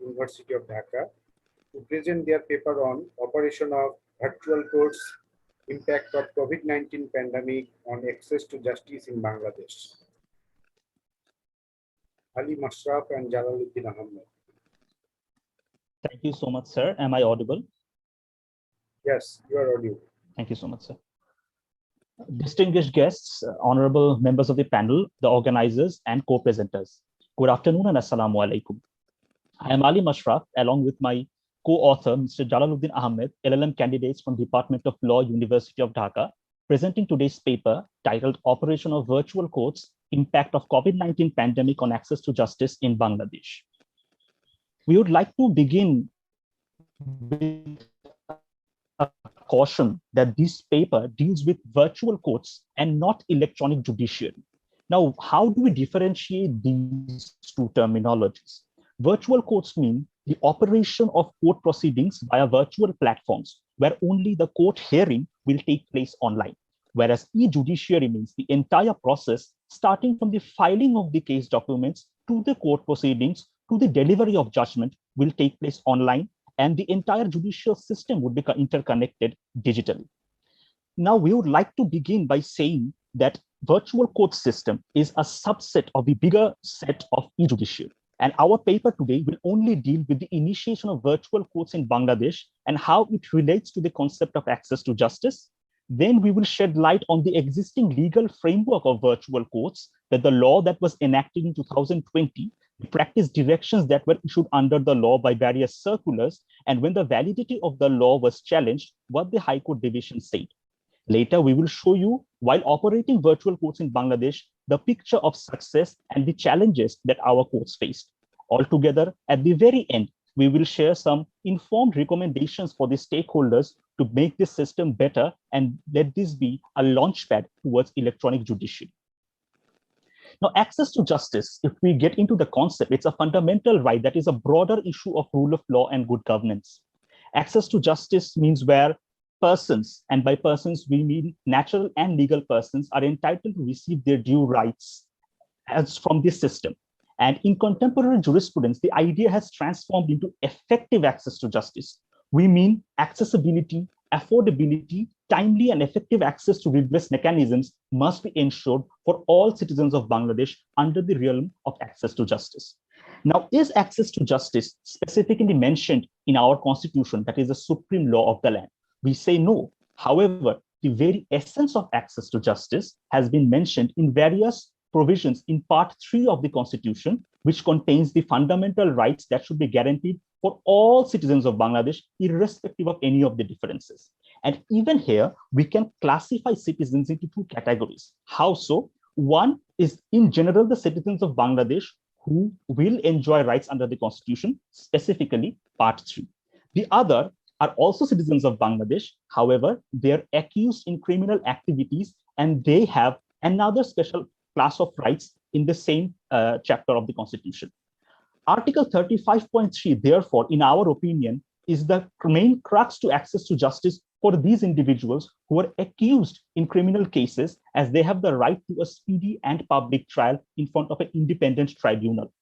University of Dhaka, to present their paper on operation of virtual courts, impact of COVID-19 pandemic on access to justice in Bangladesh. Ali Mashraf and Jalal Uddin Ahmed. Thank you so much, sir. Am I audible? Yes, you are audible. Thank you so much, sir. Distinguished guests, honorable members of the panel, the organizers and co-presenters. Good afternoon and assalamu alaikum. I am Ali Mashraf, along with my co-author, Mr. Jalal Uddin Ahmed, LLM candidates from Department of Law, University of Dhaka, presenting today's paper titled Operation of Virtual Courts, Impact of COVID-19 Pandemic on Access to Justice in Bangladesh. We would like to begin with a caution that this paper deals with virtual courts and not electronic judiciary. Now, how do we differentiate these two terminologies? Virtual courts mean the operation of court proceedings via virtual platforms where only the court hearing will take place online, whereas e-judiciary means the entire process starting from the filing of the case documents to the court proceedings to the delivery of judgment will take place online, and the entire judicial system would be interconnected digitally. Now, we would like to begin by saying that virtual court system is a subset of the bigger set of e-judiciary. And our paper today will only deal with the initiation of virtual courts in Bangladesh and how it relates to the concept of access to justice. Then we will shed light on the existing legal framework of virtual courts, that the law that was enacted in 2020, the practice directions that were issued under the law by various circulars, and when the validity of the law was challenged, what the High Court division said. Later, we will show you, while operating virtual courts in Bangladesh, the picture of success and the challenges that our courts faced. Altogether, at the very end, we will share some informed recommendations for the stakeholders to make this system better and let this be a launchpad towards electronic judiciary. Now, access to justice, if we get into the concept, it's a fundamental right that is a broader issue of rule of law and good governance. Access to justice means where persons, and by persons we mean natural and legal persons, are entitled to receive their due rights as from this system. And in contemporary jurisprudence, the idea has transformed into effective access to justice. We mean accessibility, affordability, timely and effective access to redress mechanisms must be ensured for all citizens of Bangladesh under the realm of access to justice. Now, is access to justice specifically mentioned in our constitution, that is the supreme law of the land? We say no. However, the very essence of access to justice has been mentioned in various provisions in Part 3 of the Constitution, which contains the fundamental rights that should be guaranteed for all citizens of Bangladesh, irrespective of any of the differences. And even here, we can classify citizens into two categories. How so? One is, in general, the citizens of Bangladesh who will enjoy rights under the Constitution, specifically Part 3. The other are also citizens of Bangladesh. However, they're accused in criminal activities and they have another special class of rights in the same chapter of the Constitution. Article 35.3, therefore, in our opinion, is the main crux to access to justice for these individuals who are accused in criminal cases, as they have the right to a speedy and public trial in front of an independent tribunal.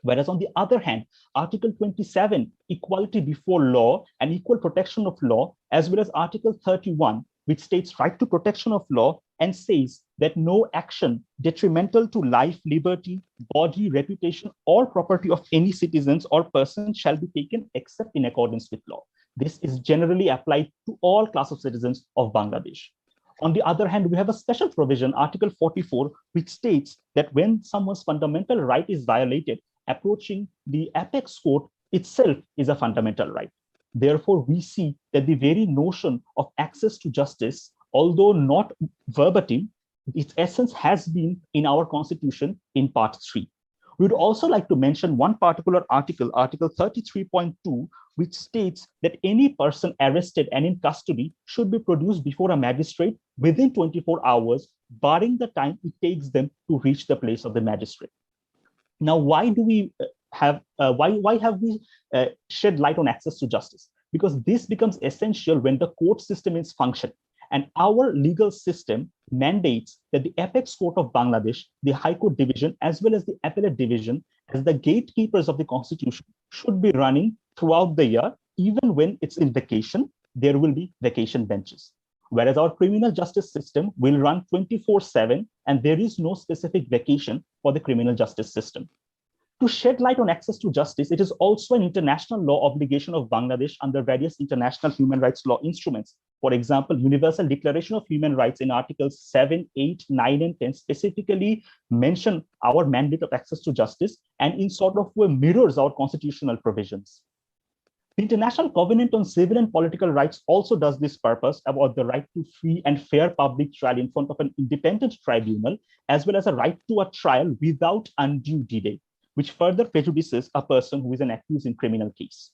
Whereas on the other hand, Article 27, equality before law and equal protection of law, as well as Article 31, which states right to protection of law and says that no action detrimental to life, liberty, body, reputation, or property of any citizens or person shall be taken except in accordance with law. This is generally applied to all class of citizens of Bangladesh. On the other hand, we have a special provision, Article 44, which states that when someone's fundamental right is violated, approaching the apex court itself is a fundamental right. Therefore, we see that the very notion of access to justice, although not verbatim, its essence has been in our constitution in Part 3. We would also like to mention one particular article, Article 33.2, which states that any person arrested and in custody should be produced before a magistrate within 24 hours, barring the time it takes them to reach the place of the magistrate. Now, why do we have we shed light on access to justice? Because this becomes essential when the court system is functioning. And our legal system mandates that the apex court of Bangladesh, the High Court division, as well as the appellate division, as the gatekeepers of the Constitution, should be running throughout the year. Even when it's in vacation, there will be vacation benches. Whereas our criminal justice system will run 24/7, and there is no specific vacation for the criminal justice system. To shed light on access to justice, it is also an international law obligation of Bangladesh under various international human rights law instruments. For example, Universal Declaration of Human Rights in Articles 7, 8, 9, and 10 specifically mention our mandate of access to justice, and in sort of way mirrors our constitutional provisions. The International Covenant on Civil and Political Rights also does this purpose about the right to free and fair public trial in front of an independent tribunal, as well as a right to a trial without undue delay, which further prejudices a person who is an accused in criminal case.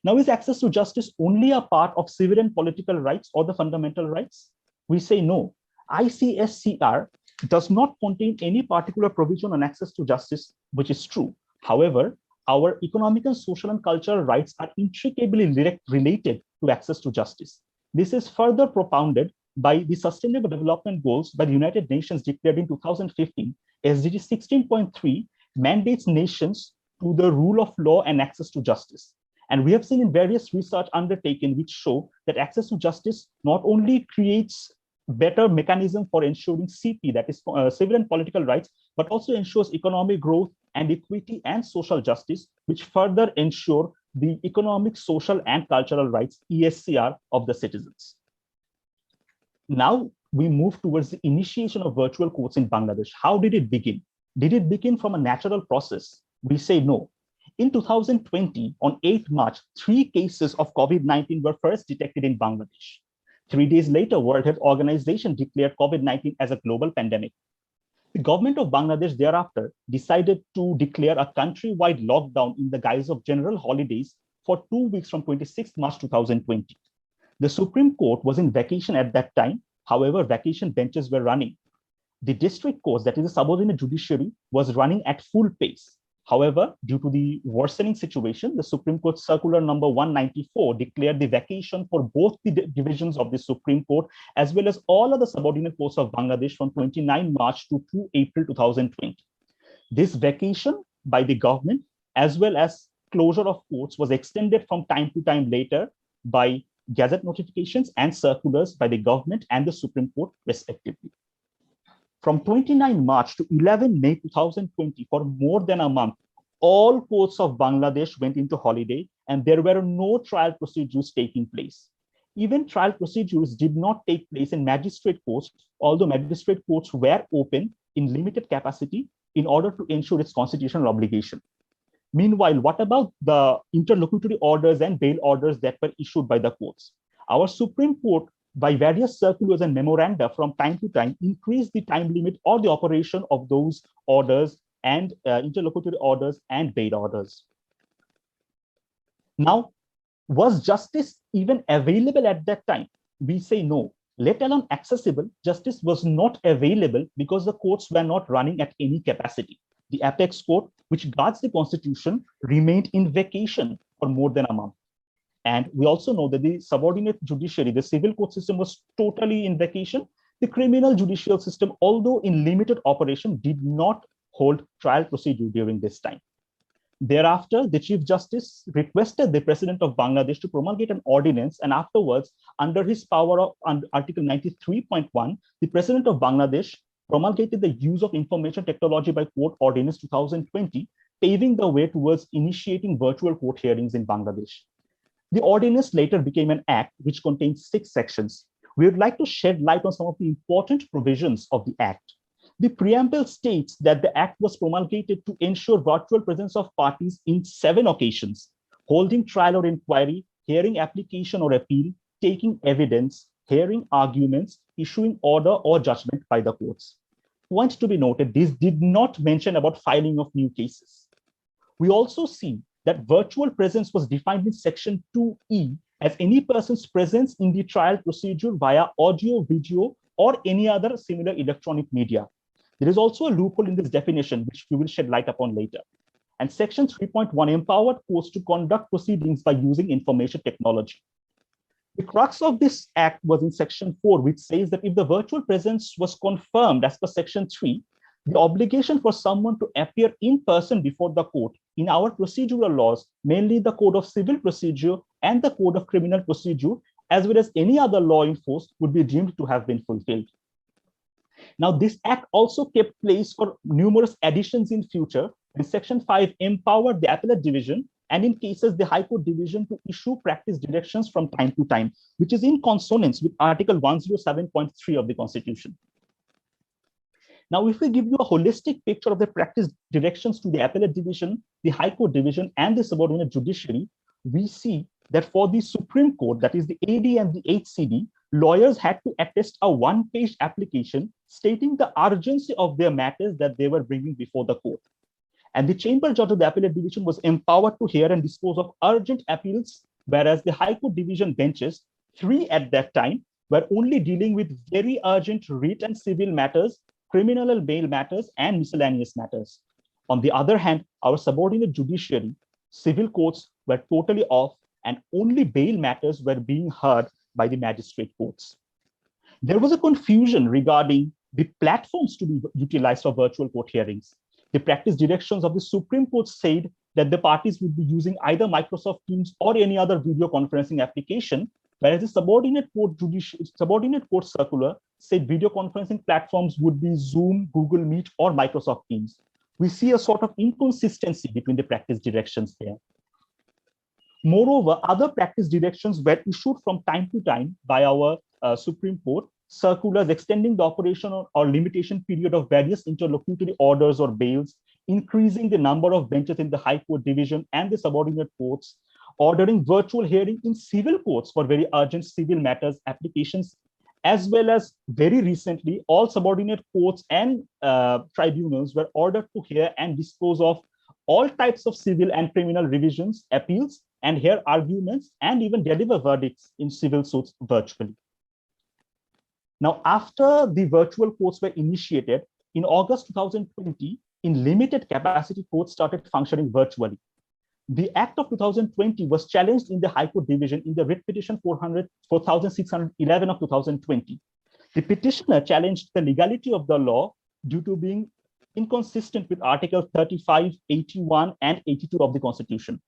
Now, is access to justice only a part of civil and political rights or the fundamental rights? We say no. ICSCR does not contain any particular provision on access to justice, which is true. However, our economic and social and cultural rights are intricately related to access to justice. This is further propounded by the Sustainable Development Goals by the United Nations declared in 2015. SDG 16.3 mandates nations to the rule of law and access to justice. And we have seen in various research undertaken which show that access to justice not only creates better mechanism for ensuring CP, that is civil and political rights, but also ensures economic growth and equity and social justice, which further ensure the economic, social, and cultural rights, ESCR, of the citizens. Now we move towards the initiation of virtual courts in Bangladesh. How did it begin? Did it begin from a natural process? We say no. In 2020, on 8 March, 3 cases of COVID-19 were first detected in Bangladesh. 3 days later, World Health Organization declared COVID-19 as a global pandemic. The government of Bangladesh thereafter decided to declare a countrywide lockdown in the guise of general holidays for 2 weeks from 26 March 2020. The Supreme Court was in vacation at that time. However, vacation benches were running. The district courts, that is the subordinate judiciary, was running at full pace. However, due to the worsening situation, the Supreme Court Circular number 194 declared the vacation for both the divisions of the Supreme Court, as well as all other subordinate courts of Bangladesh from 29 March to 2 April 2020. This vacation by the government, as well as closure of courts, was extended from time to time later by gazette notifications and circulars by the government and the Supreme Court, respectively. From 29 March to 11 May 2020, for more than a month, all courts of Bangladesh went into holiday and there were no trial procedures taking place. Even trial procedures did not take place in magistrate courts, although magistrate courts were open in limited capacity in order to ensure its constitutional obligation. Meanwhile, what about the interlocutory orders and bail orders that were issued by the courts? Our Supreme Court, by various circulars and memoranda from time to time, increased the time limit or the operation of those orders and interlocutory orders and bail orders. Now, was justice even available at that time? We say no. Let alone accessible, justice was not available because the courts were not running at any capacity. The apex court, which guards the constitution, remained in vacation for more than a month. And we also know that the subordinate judiciary, the civil court system, was totally in vacation. The criminal judicial system, although in limited operation, did not hold trial procedure during this time. Thereafter, the Chief Justice requested the President of Bangladesh to promulgate an ordinance, and afterwards, under his power of Article 93.1, the President of Bangladesh promulgated the use of information technology by court ordinance 2020, paving the way towards initiating virtual court hearings in Bangladesh. The ordinance later became an act which contains 6 sections. We would like to shed light on some of the important provisions of the act. The preamble states that the act was promulgated to ensure virtual presence of parties in 7 occasions: holding trial or inquiry, hearing application or appeal, taking evidence, hearing arguments, issuing order or judgment by the courts. Point to be noted, this did not mention about filing of new cases. We also see that virtual presence was defined in section 2E as any person's presence in the trial procedure via audio, video, or any other similar electronic media. There is also a loophole in this definition, which we will shed light upon later. And section 3.1 empowered courts to conduct proceedings by using information technology. The crux of this act was in section 4, which says that if the virtual presence was confirmed as per section 3, The obligation for someone to appear in person before the court in our procedural laws, mainly the Code of Civil Procedure and the Code of Criminal Procedure, as well as any other law enforced, would be deemed to have been fulfilled. Now, this act also kept place for numerous additions in future, and Section 5 empowered the appellate division and in cases the High Court division to issue practice directions from time to time, which is in consonance with Article 107.3 of the Constitution. Now, if we give you a holistic picture of the practice directions to the appellate division, the High Court division, and the subordinate judiciary, we see that for the Supreme Court, that is the AD and the HCD, lawyers had to attest a one-page application stating the urgency of their matters that they were bringing before the court. And the chamber judge of the appellate division was empowered to hear and dispose of urgent appeals, whereas the High Court division benches, 3 at that time, were only dealing with very urgent writ and civil matters, criminal and bail matters, and miscellaneous matters. On the other hand, our subordinate judiciary, civil courts were totally off, and only bail matters were being heard by the magistrate courts. There was a confusion regarding the platforms to be utilized for virtual court hearings. The practice directions of the Supreme Court said that the parties would be using either Microsoft Teams or any other video conferencing application, whereas the subordinate court circular said video conferencing platforms would be Zoom, Google Meet, or Microsoft Teams. We see a sort of inconsistency between the practice directions there. Moreover, other practice directions were issued from time to time by our Supreme Court, circulars extending the operation or limitation period of various interlocutory orders or bails, increasing the number of benches in the High Court division and the subordinate courts, ordering virtual hearing in civil courts for very urgent civil matters applications, as well as very recently, all subordinate courts and tribunals were ordered to hear and dispose of all types of civil and criminal revisions, appeals, and hear arguments, and even deliver verdicts in civil suits virtually. Now, after the virtual courts were initiated, in August 2020, in limited capacity, courts started functioning virtually. The Act of 2020 was challenged in the High Court division in the writ petition 4611 of 2020. The petitioner challenged the legality of the law due to being inconsistent with Article 35, 81, and 82 of the Constitution.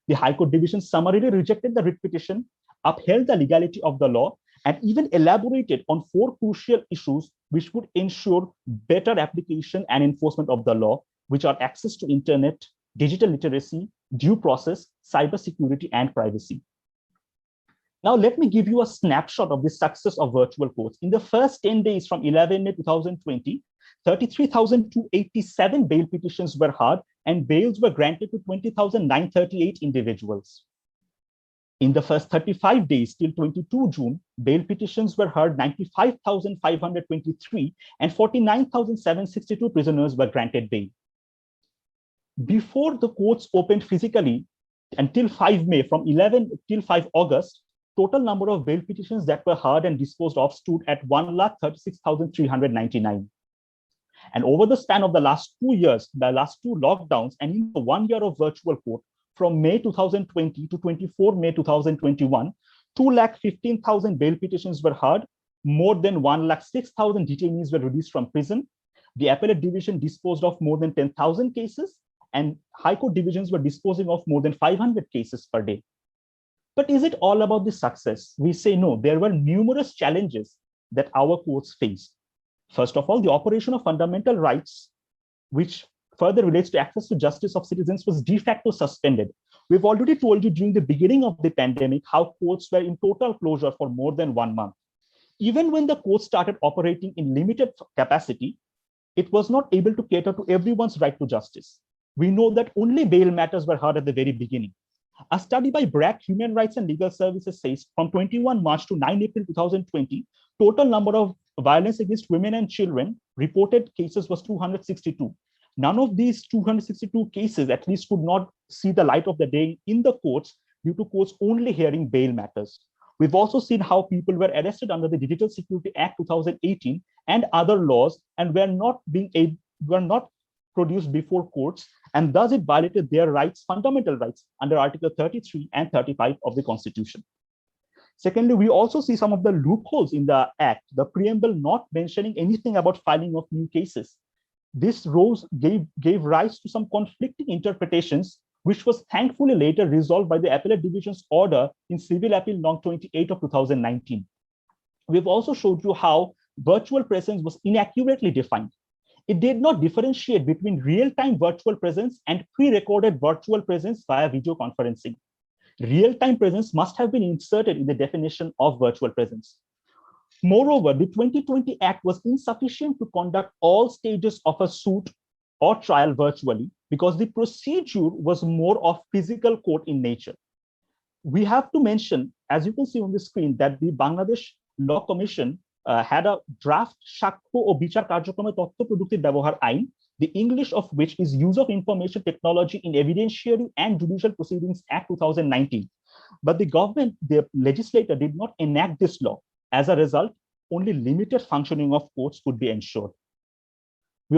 The High Court division summarily rejected the writ petition, upheld the legality of the law, and even elaborated on 4 crucial issues which would ensure better application and enforcement of the law, which are access to internet, digital literacy, due process, cybersecurity, and privacy. Now, let me give you a snapshot of the success of virtual courts. In the first 10 days from 11 May 2020, 33,287 bail petitions were heard, and bails were granted to 20,938 individuals. In the first 35 days till 22 June, bail petitions were heard 95,523, and 49,762 prisoners were granted bail. Before the courts opened physically until 5 May, from 11 till 5 August, total number of bail petitions that were heard and disposed of stood at 136,399. And over the span of the last 2 years, the last 2 lockdowns, and in the 1 year of virtual court, from May 2020 to 24 May 2021, 215,000 bail petitions were heard, more than 106,000 detainees were released from prison. The appellate division disposed of more than 10,000 cases, and High Court divisions were disposing of more than 500 cases per day. But is it all about the success? We say no, there were numerous challenges that our courts faced. First of all, the operation of fundamental rights, which further relates to access to justice of citizens, was de facto suspended. We've already told you during the beginning of the pandemic how courts were in total closure for more than 1 month. Even when the courts started operating in limited capacity, it was not able to cater to everyone's right to justice. We know that only bail matters were heard at the very beginning. A study by BRAC Human Rights and Legal Services says from 21 March to 9 April 2020, total number of violence against women and children reported cases was 262. None of these 262 cases at least could not see the light of the day in the courts due to courts only hearing bail matters. We've also seen how people were arrested under the Digital Security Act 2018 and other laws and were not produced before courts, and thus it violated their rights, fundamental rights, under Article 33 and 35 of the Constitution. Secondly, we also see some of the loopholes in the Act, the preamble not mentioning anything about filing of new cases. This gave rise to some conflicting interpretations, which was thankfully later resolved by the Appellate Division's order in Civil Appeal No. 28 of 2019. We've also showed you how virtual presence was inaccurately defined. It did not differentiate between real-time virtual presence and pre-recorded virtual presence via video conferencing. Real-time presence must have been inserted in the definition of virtual presence. Moreover, the 2020 Act was insufficient to conduct all stages of a suit or trial virtually because the procedure was more of physical court in nature. We have to mention, as you can see on the screen, that the Bangladesh Law Commission had a draft সাক্ষ্য ও বিচার কার্যক্রমে তথ্য প্রযুক্তির ব্যবহার আইন, the English of which is Use of Information Technology in Evidentiary and Judicial Proceedings Act 2019. But the government, the legislator, did not enact this law. As a result, only limited functioning of courts could be ensured. We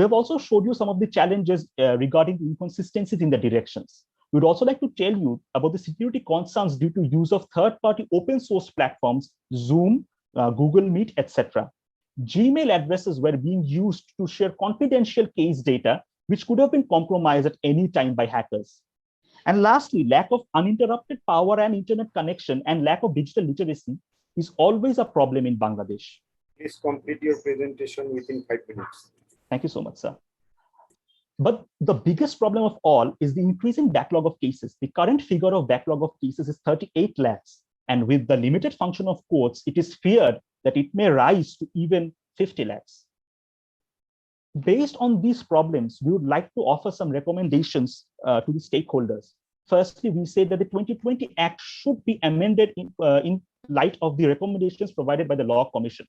have also showed you some of the challenges regarding the inconsistencies in the directions. We would also like to tell you about the security concerns due to use of third-party open source platforms, Zoom, Google Meet, etc. Gmail addresses were being used to share confidential case data, which could have been compromised at any time by hackers. And lastly, lack of uninterrupted power and internet connection and lack of digital literacy is always a problem in Bangladesh. Please complete your presentation within 5 minutes. Thank you so much, sir. But the biggest problem of all is the increasing backlog of cases. The current figure of backlog of cases is 38 lakhs. And with the limited function of courts, it is feared that it may rise to even 50 lakhs. Based on these problems, we would like to offer some recommendations to the stakeholders. Firstly, we say that the 2020 Act should be amended in light of the recommendations provided by the Law Commission.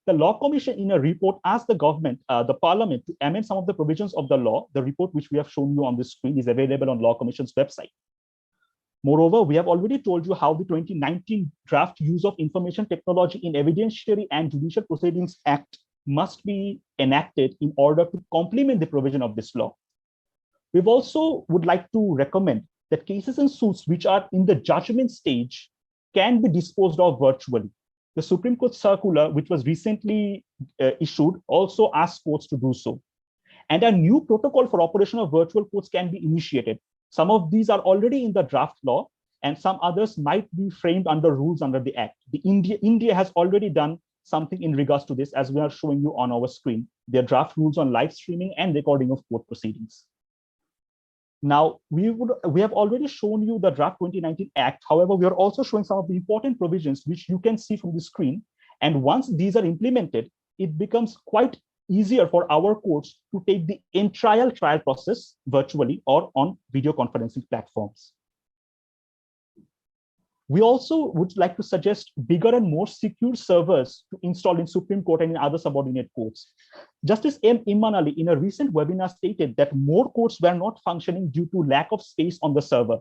The Law Commission in a report asked the government, the parliament, to amend some of the provisions of the law. The report which we have shown you on the screen is available on Law Commission's website. Moreover, we have already told you how the 2019 Draft Use of Information Technology in Evidentiary and Judicial Proceedings Act must be enacted in order to complement the provision of this law. We've also would like to recommend that cases and suits which are in the judgment stage can be disposed of virtually. The Supreme Court circular, which was recently issued, also asks courts to do so. And a new protocol for operation of virtual courts can be initiated. Some of these are already in the draft law, and some others might be framed under rules under the Act. India has already done something in regards to this, as we are showing you on our screen. Their draft rules on live streaming and recording of court proceedings. Now, we have already shown you the draft 2019 Act. However, we are also showing some of the important provisions which you can see from the screen. And once these are implemented, it becomes quite easier for our courts to take the trial process virtually or on video conferencing platforms. We also would like to suggest bigger and more secure servers to install in Supreme Court and in other subordinate courts. Justice M. Imran Ali in a recent webinar stated that more courts were not functioning due to lack of space on the server.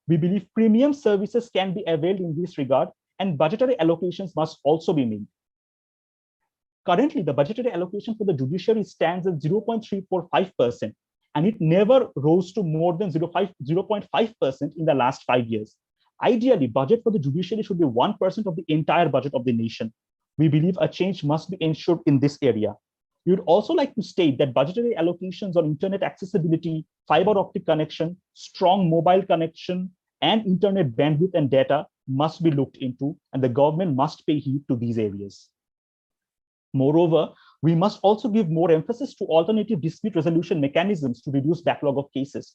We believe premium services can be availed in this regard, and budgetary allocations must also be made. Currently, the budgetary allocation for the judiciary stands at 0.345%, and it never rose to more than 0.5% in the last 5 years. Ideally, budget for the judiciary should be 1% of the entire budget of the nation. We believe a change must be ensured in this area. We would also like to state that budgetary allocations on internet accessibility, fiber optic connection, strong mobile connection, and internet bandwidth and data must be looked into, and the government must pay heed to these areas. Moreover, we must also give more emphasis to alternative dispute resolution mechanisms to reduce backlog of cases.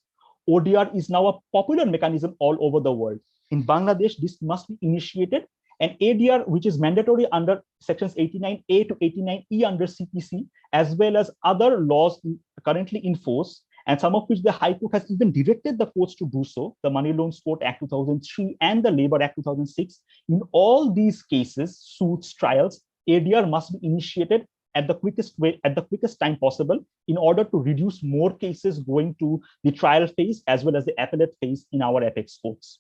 ODR is now a popular mechanism all over the world. In Bangladesh, this must be initiated, and ADR, which is mandatory under sections 89A to 89E under CPC, as well as other laws currently in force, and some of which the High Court has even directed the courts to do so, the Money Loans Court Act 2003 and the Labor Act 2006. In all these cases, suits, trials, ADR must be initiated at the quickest time possible in order to reduce more cases going to the trial phase as well as the appellate phase in our apex courts.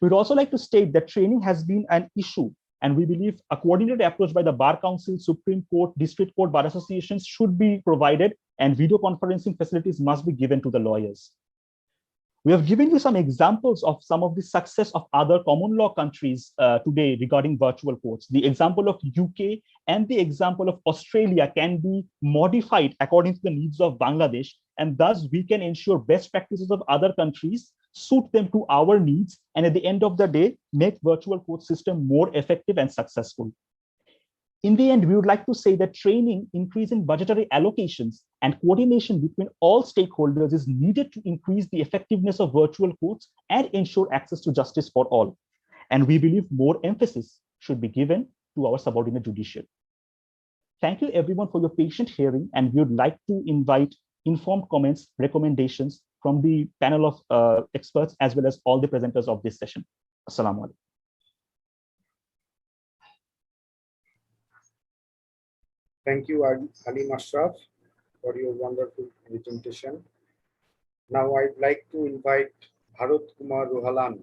We'd also like to state that training has been an issue, and we believe a coordinated approach by the Bar Council, Supreme Court, District Court, Bar Associations should be provided, and video conferencing facilities must be given to the lawyers. We have given you some examples of some of the success of other common law countries today regarding virtual courts. The example of UK and the example of Australia can be modified according to the needs of Bangladesh, and thus we can ensure best practices of other countries, suit them to our needs, and at the end of the day, make virtual court system more effective and successful. In the end, we would like to say that training, increase in budgetary allocations, and coordination between all stakeholders is needed to increase the effectiveness of virtual courts and ensure access to justice for all. And we believe more emphasis should be given to our subordinate judiciary. Thank you everyone for your patient hearing, and we would like to invite informed comments, recommendations from the panel of experts, as well as all the presenters of this session. Assalamu alaikum. Thank you, Ali Mashraf, for your wonderful presentation. Now I'd like to invite Bharat Kumar Rohalan